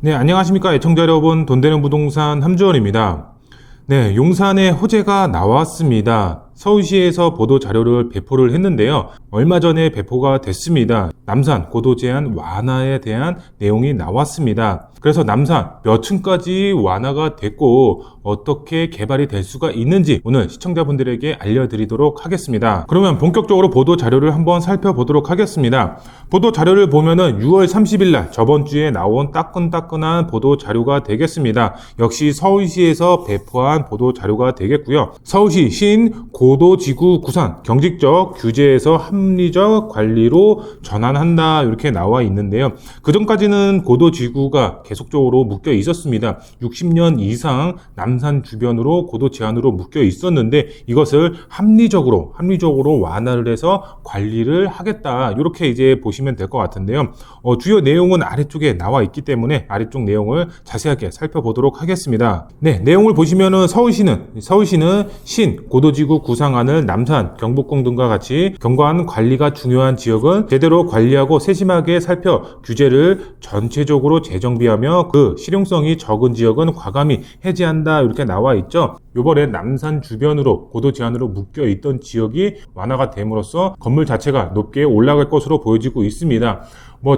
네, 안녕하십니까 애청자 여러분, 돈되는 부동산 함주원입니다. 네, 용산에 호재가 나왔습니다. 서울시에서 보도 자료를 배포를 했는데요. 얼마 전에 배포가 됐습니다. 남산 고도 제한 완화에 대한 내용이 나왔습니다. 그래서 남산 몇 층까지 완화가 됐고 어떻게 개발이 될 수가 있는지 오늘 시청자분들에게 알려드리도록 하겠습니다. 그러면 본격적으로 보도 자료를 한번 살펴보도록 하겠습니다. 보도 자료를 보면은 6월 30일 날 저번 주에 나온 따끈따끈한 보도 자료가 되겠습니다. 역시 서울시에서 배포한 보도 자료가 되겠고요. 서울시 신 고도지구 구상 경직적 규제에서 합리적 관리로 전환한다 이렇게 나와 있는데요. 그전까지는 고도지구가 계속적으로 묶여 있었습니다. 60년 이상 남산 주변으로 고도 제한으로 묶여 있었는데 이것을 합리적으로 완화를 해서 관리를 하겠다 이렇게 이제 보시면 될 것 같은데요. 주요 내용은 아래쪽에 나와 있기 때문에 아래쪽 내용을 자세하게 살펴보도록 하겠습니다. 네, 내용을 보시면은 서울시는 신 고도지구 구상안을 남산, 경복궁 등과 같이 경관 관리가 중요한 지역은 제대로 관리하고 세심하게 살펴 규제를 전체적으로 재정비하며 그 실용성이 적은 지역은 과감히 해제한다 이렇게 나와 있죠. 요번에 남산 주변으로 고도 제한으로 묶여 있던 지역이 완화가 됨으로써 건물 자체가 높게 올라갈 것으로 보여지고 있습니다.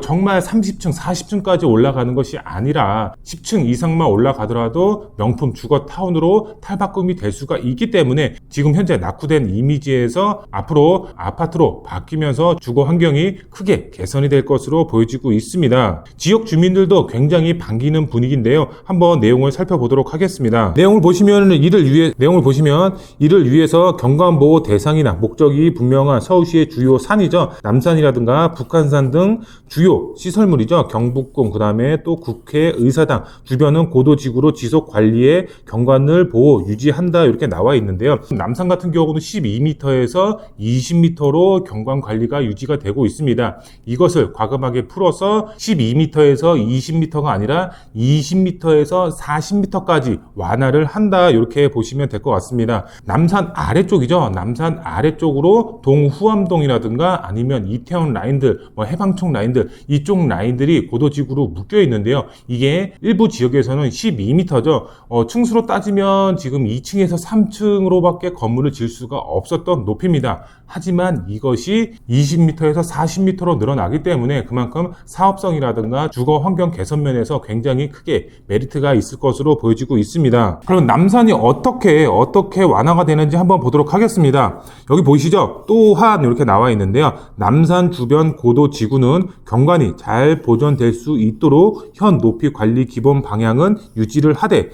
정말 30층, 40층까지 올라가는 것이 아니라 10층 이상만 올라가더라도 명품 주거 타운으로 탈바꿈이 될 수가 있기 때문에 지금 현재 낙후된 이미지에서 앞으로 아파트로 바뀌면서 주거 환경이 크게 개선이 될 것으로 보여지고 있습니다. 지역 주민들도 굉장히 반기는 분위기인데요. 한번 내용을 살펴보도록 하겠습니다. 내용을 보시면 이를 위해서 경관보호 대상이나 목적이 분명한 서울시의 주요 산이죠. 남산이라든가 북한산 등 주요 시설물이죠. 경복궁, 그 다음에 또 국회, 의사당 주변은 고도지구로 지속 관리에 경관을 보호 유지한다 이렇게 나와 있는데요. 남산 같은 경우는 12m에서 20m로 경관 관리가 유지가 되고 있습니다. 이것을 과감하게 풀어서 12m에서 20m가 아니라 20m에서 40m까지 완화를 한다 이렇게 보시면 될 것 같습니다. 남산 아래쪽이죠. 남산 아래쪽으로 동후암동이라든가 아니면 이태원 라인들, 해방촌 라인들 이쪽 라인들이 고도지구로 묶여 있는데요. 이게 일부 지역에서는 12m죠. 층수로 따지면 지금 2층에서 3층으로밖에 건물을 지을 수가 없었던 높이입니다. 하지만 이것이 20m에서 40m로 늘어나기 때문에 그만큼 사업성이라든가 주거 환경 개선 면에서 굉장히 크게 메리트가 있을 것으로 보여지고 있습니다. 그럼 남산이 어떻게 완화가 되는지 한번 보도록 하겠습니다. 여기 보이시죠? 또한 이렇게 나와 있는데요. 남산 주변 고도지구는 경관이 잘 보존될 수 있도록 현 높이 관리 기본 방향은 유지를 하되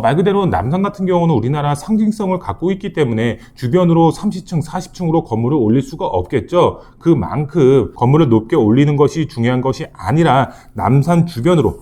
말 그대로 남산 같은 경우는 우리나라 상징성을 갖고 있기 때문에 주변으로 30층, 40층으로 건물을 올릴 수가 없겠죠. 그만큼 건물을 높게 올리는 것이 중요한 것이 아니라 남산 주변으로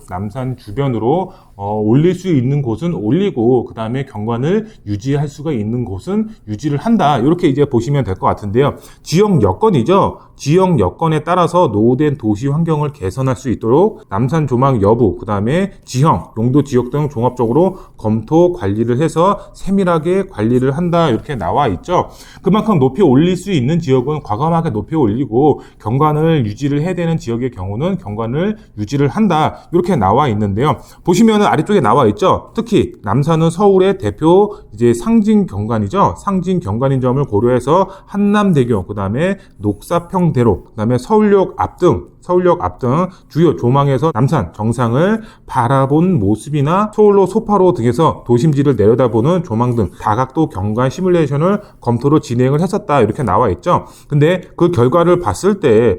올릴 수 있는 곳은 올리고 그 다음에 경관을 유지할 수가 있는 곳은 유지를 한다. 이렇게 이제 보시면 될 것 같은데요. 지역 여건이죠. 지역 여건에 따라서 노후된 도시 환경을 개선할 수 있도록 남산 조망 여부, 그 다음에 지형, 용도 지역 등 종합적으로 검토 관리를 해서 세밀하게 관리를 한다 이렇게 나와 있죠. 그만큼 높이 올릴 수 있는 지역은 과감하게 높이 올리고 경관을 유지를 해야 되는 지역의 경우는 경관을 유지를 한다 이렇게 나와 있는데요. 보시면은 아래쪽에 나와 있죠. 특히 남산은 서울의 대표 상징 경관이죠. 상징 경관인 점을 고려해서 한남대교, 그 다음에 녹사평대로, 그 다음에 서울역 앞 등 주요 조망에서 남산 정상을 바라본 모습이나 서울로 소파로 등에서 도심지를 내려다보는 조망 등 다각도 경관 시뮬레이션을 검토로 진행을 했었다 이렇게 나와 있죠. 근데 그 결과를 봤을 때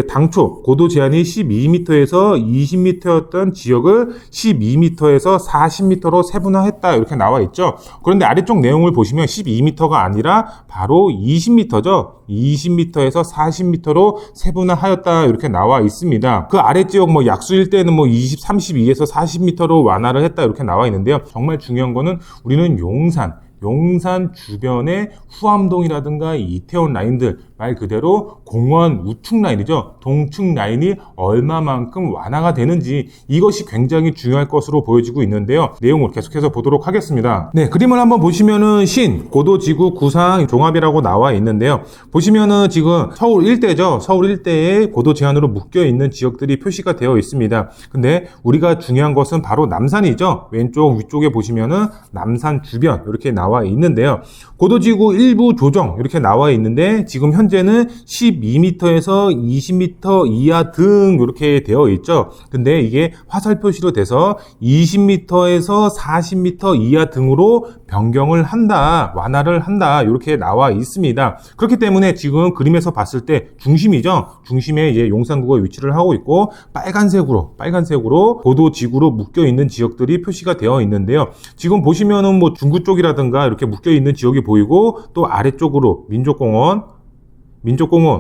당초 고도 제한이 12m에서 20m였던 지역을 12m에서 40m로 세분화했다 이렇게 나와 있죠. 그런데 아래쪽 내용을 보시면 12m가 아니라 바로 20m죠. 20m에서 40m로 세분화하였다 이렇게 나와 있습니다. 그 아래 지역 약수 일대는 32에서 40m로 완화를 했다 이렇게 나와 있는데요. 정말 중요한 거는 우리는 용산 용산 주변의 후암동이라든가 이태원 라인들, 말 그대로 공원 우측 라인이죠. 동측 라인이 얼마만큼 완화가 되는지, 이것이 굉장히 중요할 것으로 보여지고 있는데요. 내용을 계속해서 보도록 하겠습니다. 네, 그림을 한번 보시면은 고도지구 구상 종합이라고 나와 있는데요. 보시면은 지금 서울 일대죠. 서울 일대에 고도 제한으로 묶여 있는 지역들이 표시가 되어 있습니다. 근데 우리가 중요한 것은 바로 남산이죠. 왼쪽 위쪽에 보시면은 남산 주변 이렇게 나와 있는데요. 고도지구 일부 조정 이렇게 나와 있는데, 지금 현재는 12m에서 20m 이하 등 이렇게 되어 있죠. 근데 이게 화살 표시로 돼서 20m에서 40m 이하 등으로 변경을 한다, 완화를 한다, 이렇게 나와 있습니다. 그렇기 때문에 지금 그림에서 봤을 때 중심이죠. 중심에 이제 용산구가 위치를 하고 있고, 빨간색으로 고도지구로 묶여 있는 지역들이 표시가 되어 있는데요. 지금 보시면은 뭐 중구 쪽이라든가 이렇게 묶여 있는 지역이 보이고, 또 아래쪽으로 민족공원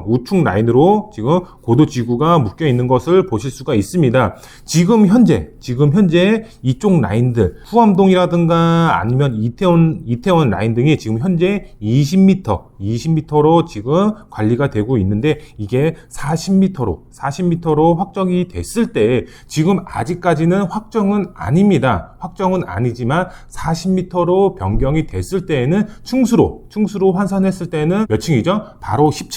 우측 라인으로 지금 고도지구가 묶여 있는 것을 보실 수가 있습니다. 지금 현재 이쪽 라인들, 후암동이라든가 아니면 이태원 라인 등이 지금 현재 20m로 지금 관리가 되고 있는데, 이게 40m로 확정이 됐을 때, 지금 아직까지는 확정은 아닙니다. 확정은 아니지만 40m로 변경이 됐을 때에는 충수로 환산했을 때는 몇 층이죠? 바로 10층입니다.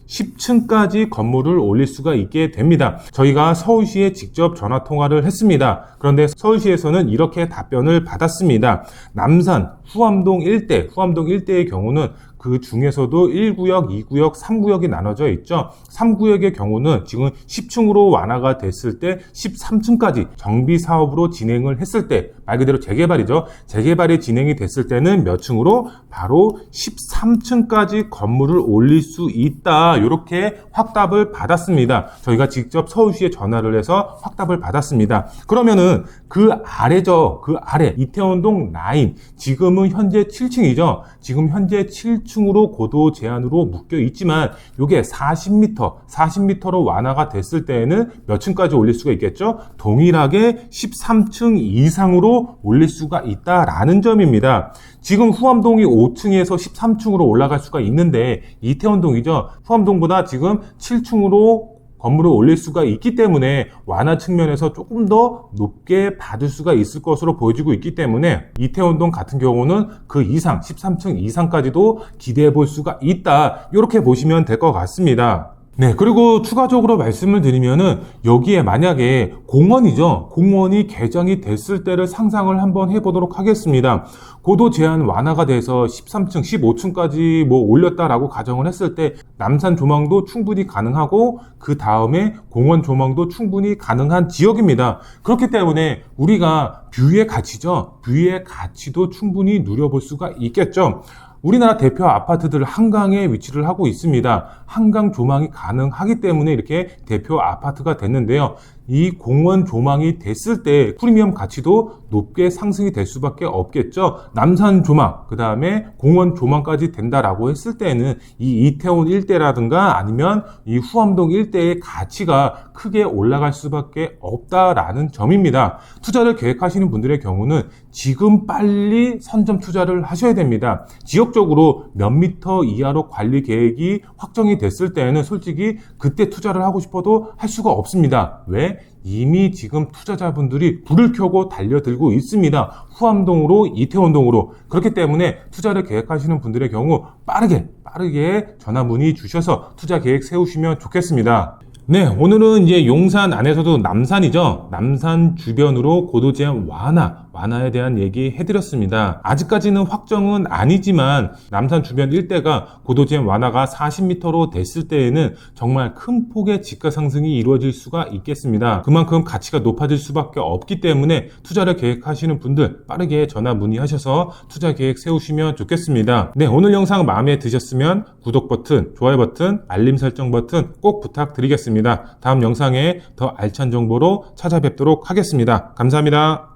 10층까지 건물을 올릴 수가 있게 됩니다. 저희가 서울시에 직접 전화 통화를 했습니다. 그런데 서울시에서는 이렇게 답변을 받았습니다. 남산 후암동 일대의 경우는 그 중에서도 1구역, 2구역, 3구역이 나눠져 있죠. 3구역의 경우는 지금 10층으로 완화가 됐을 때 13층까지 정비 사업으로 진행을 했을 때, 말 그대로 재개발이죠. 재개발이 진행이 됐을 때는 몇 층으로? 바로 13층까지 건물을 올릴 수 있다. 이렇게 확답을 받았습니다. 저희가 직접 서울시에 전화를 해서 확답을 받았습니다. 그러면은 그 아래죠. 그 아래 이태원동 라인, 지금은 현재 7층이죠. 지금 현재 7층으로 고도 제한으로 묶여 있지만, 요게 40m로 완화가 됐을 때에는 몇 층까지 올릴 수가 있겠죠? 동일하게 13층 이상으로 올릴 수가 있다라는 점입니다. 지금 후암동이 5층에서 13층으로 올라갈 수가 있는데, 이태원동이죠. 후암동보다 지금 7층으로 건물을 올릴 수가 있기 때문에 완화 측면에서 조금 더 높게 받을 수가 있을 것으로 보여지고 있기 때문에, 이태원동 같은 경우는 그 이상 13층 이상까지도 기대해 볼 수가 있다, 이렇게 보시면 될 것 같습니다. 네, 그리고 추가적으로 말씀을 드리면은, 여기에 만약에 공원이 개장이 됐을 때를 상상을 한번 해보도록 하겠습니다. 고도 제한 완화가 돼서 13층, 15층까지 올렸다라고 가정을 했을 때, 남산 조망도 충분히 가능하고, 그 다음에 공원 조망도 충분히 가능한 지역입니다. 그렇기 때문에 우리가 뷰의 가치도 충분히 누려볼 수가 있겠죠. 우리나라 대표 아파트들 한강에 위치를 하고 있습니다. 한강 조망이 가능하기 때문에 이렇게 대표 아파트가 됐는데요. 이 공원 조망이 됐을 때 프리미엄 가치도 높게 상승이 될 수밖에 없겠죠. 남산 조망, 그 다음에 공원 조망까지 된다라고 했을 때는 이 이태원 일대라든가 아니면 이 후암동 일대의 가치가 크게 올라갈 수밖에 없다라는 점입니다. 투자를 계획하시는 분들의 경우는 지금 빨리 선점 투자를 하셔야 됩니다. 지역적으로 몇 미터 이하로 관리 계획이 확정이 됐을 때는 솔직히 그때 투자를 하고 싶어도 할 수가 없습니다. 왜? 이미 지금 투자자분들이 불을 켜고 달려들고 있습니다. 후암동으로, 이태원동으로. 그렇기 때문에 투자를 계획하시는 분들의 경우 빠르게 전화 문의 주셔서 투자 계획 세우시면 좋겠습니다. 네, 오늘은 이제 용산 안에서도 남산이죠. 남산 주변으로 고도 제한 완화에 대한 얘기 해드렸습니다. 아직까지는 확정은 아니지만 남산 주변 일대가 고도 제한 완화가 40m로 됐을 때에는 정말 큰 폭의 지가 상승이 이루어질 수가 있겠습니다. 그만큼 가치가 높아질 수밖에 없기 때문에 투자를 계획하시는 분들 빠르게 전화 문의하셔서 투자 계획 세우시면 좋겠습니다. 네, 오늘 영상 마음에 드셨으면 구독 버튼, 좋아요 버튼, 알림 설정 버튼 꼭 부탁드리겠습니다. 다음 영상에 더 알찬 정보로 찾아뵙도록 하겠습니다. 감사합니다.